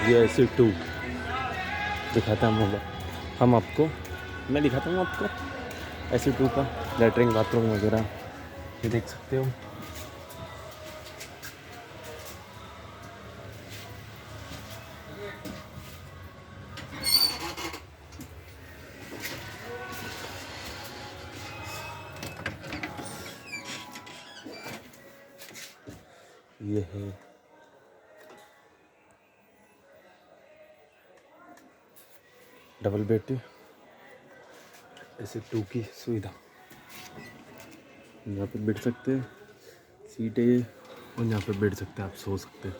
ये ऐसे 2 दिखाता हूँ हम आपको, मैं दिखाता हूँ आपको ऐसे 2 का लेटरिन बाथरूम वगैरह, ये देख सकते हो। ये है डबल बेड, ऐसे 2 की सुविधा, यहाँ पे बैठ सकते हैं, सीट है और यहाँ पे बैठ सकते हैं आप, सो सकते हैं।